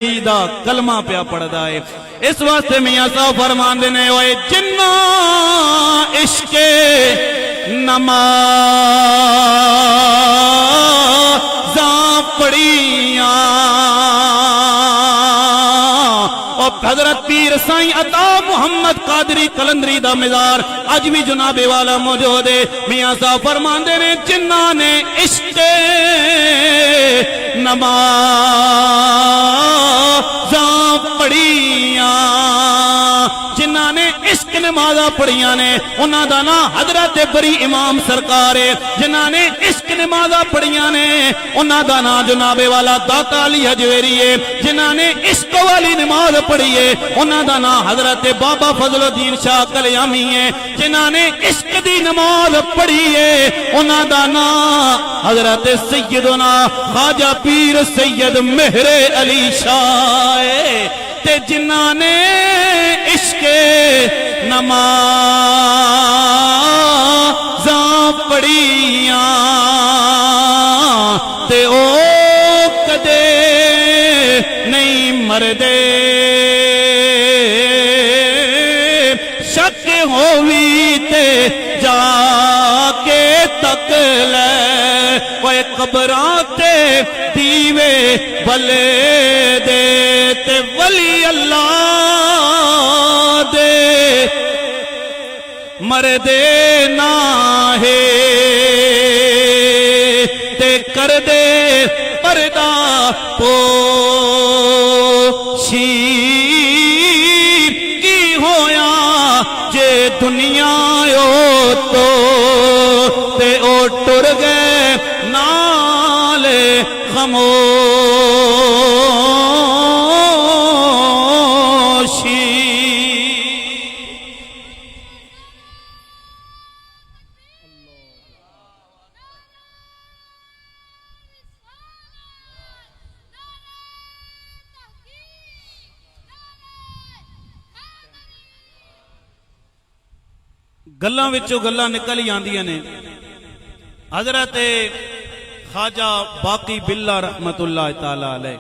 دا کلمہ پیا پڑھدا ہے۔ اس واسطے میاں صاحب فرماندے نے اوئے جنہ عشق نمازاں پڑھیاں حضرت پیر سائیں عطا محمد قادری قلندری دا مزار اج بھی جناب والا موجود ہے۔ میاں صاحب فرماندے نے جنہ نے عشق نمازاں پڑھیاں، جنہ نے عشق نمازاں پڑھیاں نے انہاں دا نا حضرت بری امام سرکار ہے۔ جنہ نے عشق نمازاں پڑھیاں نے انہاں دا نا جناب والا داتا علی حجویری ہے۔ جنہ نے عشق والی نماز پڑھی ہے انہاں دا نا حضرت بابا فضل الدین شاہ کلیامی ہے۔ جنہ نے عشق دی نماز پڑھی ہے انہاں دا نا حضرت سیدنا خواجہ پیر سید مہر علی شاہ ہے۔ تے جنہ نے عشق نمازاں پڑھیاں تے او کدے نہیں مردے، شک ہووی تے جا کے تک لے، وہ قبراں تے دیوے بلے دے تے ولی اللہ دے مردے نہ ہے تے کر دے پردہ پوشی کی ہویا جے دنیا او تو تے او ٹر گئے نال خاموشی۔ گلاں وچوں گلاں نکل ہی آندیاں نے۔ حضرت خواجہ باقی باللہ رحمت اللہ تعالی علیہ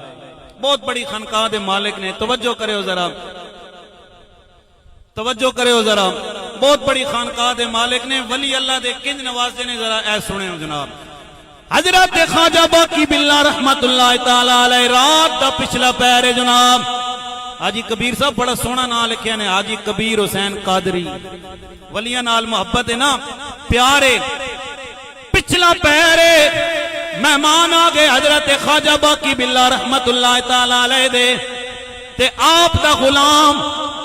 بہت بڑی خانقاہ دے مالک نے، توجہ کرے ہو ذرا، توجہ کرے ہو ذرا، بہت بڑی خانقاہ دے مالک نے، ولی اللہ دے کنج نوازے نے، ذرا اے سنے ہو جناب۔ حضرت خواجہ باقی باللہ رحمت اللہ تعالی علیہ رات دا پچھلا پیر ہے جناب۔ حاجی کبیر صاحب بڑا سونا نام لکھیا نے، حاجی کبیر حسین قادری، ولیاں نال محبت ہے نا، پیارے پچھلا پیرے مہمان آ گئے حضرت خواجہ باقی باللہ رحمت اللہ تعالی علیہ دے تے آپ دا غلام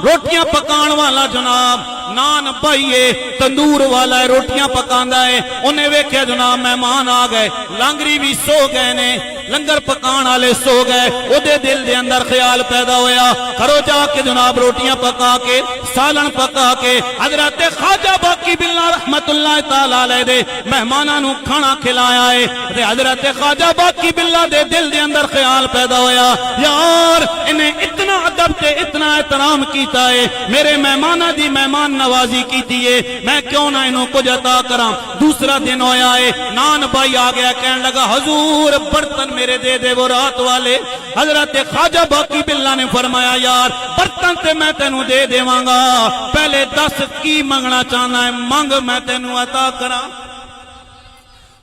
روٹیاں پکان والا جناب نان بھائیے تندور والا ہے، روٹیاں پکاندا ہے۔ انہیں ویکھیا جناب مہمان آ گئے، لانگری بھی سو گئے نے، لنگر پکان والے سو گئے، او دے دل دے اندر خیال پیدا ہویا کرو جا کے جناب روٹیاں پکا کے سالن پکا کے حضرت خواجہ باقی باللہ رحمت اللہ تعالی علیہ دے مہماناں نو کھانا کھلایا ہے۔ تے حضرت خواجہ باقی باللہ دے دل دے اندر خیال پیدا ہویا یار انہیں اتنا ادب تے اتنا احترام کیتا ہے، میرے مہماناں دی مہمان نوازی کیتی ہے، میں کیوں نہ انہوں کچھ عطا کراں۔ دوسرا دن ہویا ہے، نان بھائی آ گیا کہنے لگا حضور برتن میرے دے دے وہ رات والے۔ حضرت خواجہ باقی باللہ نے فرمایا یار برتن تے میں تینوں دے دیواں گا، پہلے دس کی منگنا چاہنا ہے، منگ میں تینوں عطا کراں،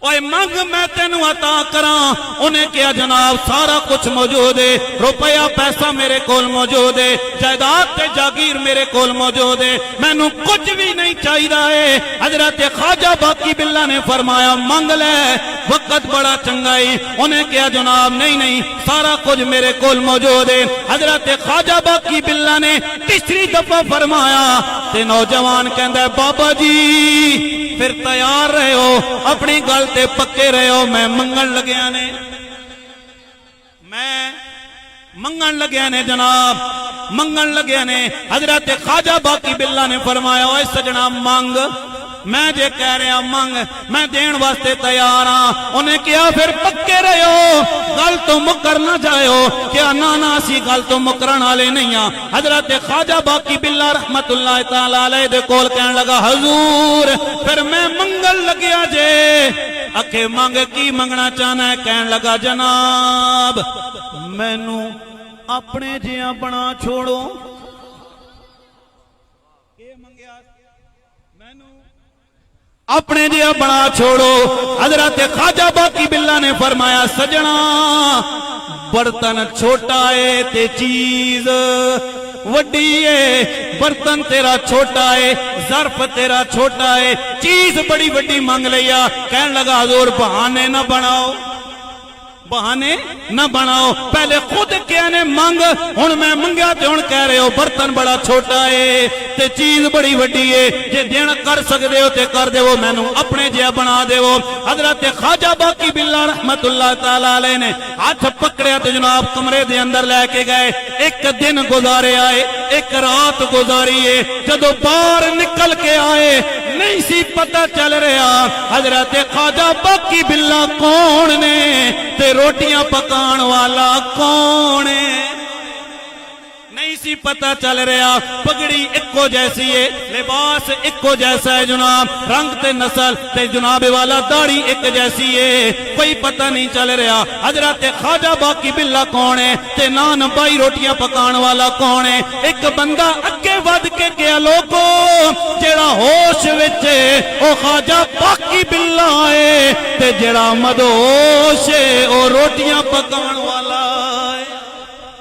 اوے منگ میں تینوں عطا کراں۔ انہیں کیا جناب سارا کچھ موجود ہے، روپیہ پیسہ میرے کول موجود ہے، جائیداد تے جاگیر میرے کول موجود ہے، میں نو کچھ بھی نہیں چاہیدا ہے۔ حضرت خواجہ باقی باللہ نے فرمایا منگ لے، وقت بڑا چنگا ہے۔ انہیں کیا جناب نہیں نہیں سارا کچھ میرے کول موجود ہے۔ حضرت خواجہ باقی باللہ نے تیسری دفعہ فرمایا تے نوجوان کہندا ہے بابا جی پھر تیار رہے ہو، اپنی گل تے پکے رہے ہو، میں منگن لگیا نے، میں منگن لگیا نے جناب، منگن لگیا نے۔ حضرت خواجہ باقی باللہ نے فرمایا اوے سجنا منگ، میں جے کہہ رہا منگ میں دین واسطے تیار ہاں۔ انہیں کیا پھر پکے رہے ہو، گل تو مکر نہ جائے کیا نانا سی گل تو مکرن والے نہیں ہاں۔ حضرت خواجہ باقی باللہ رحمت اللہ تعالی علیہ دے کول کہنے لگا حضور پھر میں منگل لگیا جے، اکھے منگ کی منگنا چاہنا ہے؟ کہنے لگا جناب مینوں اپنے جیاں بنا چھوڑو اپنے جیاں بنا چھوڑو حضرت خواجہ باقی باللہ نے فرمایا سجنا برتن چھوٹا ہے تے چیز وڈی ہے برتن تیرا چھوٹا ہے ظرف تیرا چھوٹا ہے چیز بڑی وڈی مانگ لیا کہنے لگا حضور بہانے نہ بناؤ بہانے نہ بناؤ پہلے خود کہنے مانگ ہن میں منگیا تے ہن کہہ رہے ہو برتن بڑا چھوٹا ہے تے چیز بڑی وڈی ہے جے دینا کر سکدے ہو تے کر دیو مینوں اپنے جیا بنا دیو حضرت خواجہ باقی باللہ رحمت اللہ تعالی علیہ نے ہاتھ پکڑیا تے جناب کمرے دے اندر لے کے گئے ایک دن گزارے آئے ایک رات گزاری ہے جدوں باہر نکل کے آئے نہیں سی پتہ چل رہا حضرت خواجہ باقی باللہ کون نے تے روٹیاں پکان والا کون ہے نہیں سی پتہ چل رہا پگڑی اکو جیسی ہے لباس اکو جیسا ہے جناب رنگ تے نسل تے جناب والا داڑھی ایک جیسی ہے کوئی پتہ نہیں چل رہا حضرت خواجہ باقی باللہ کون ہے تے نان بائی روٹیاں پکان والا کون ہے ایک بندہ اگے ود کے گیا لوگو جیڑا ہوش وچ او خواجہ باقی باللہ ہے تے جیڑا مدہوش ہے او روٹیاں پکان والا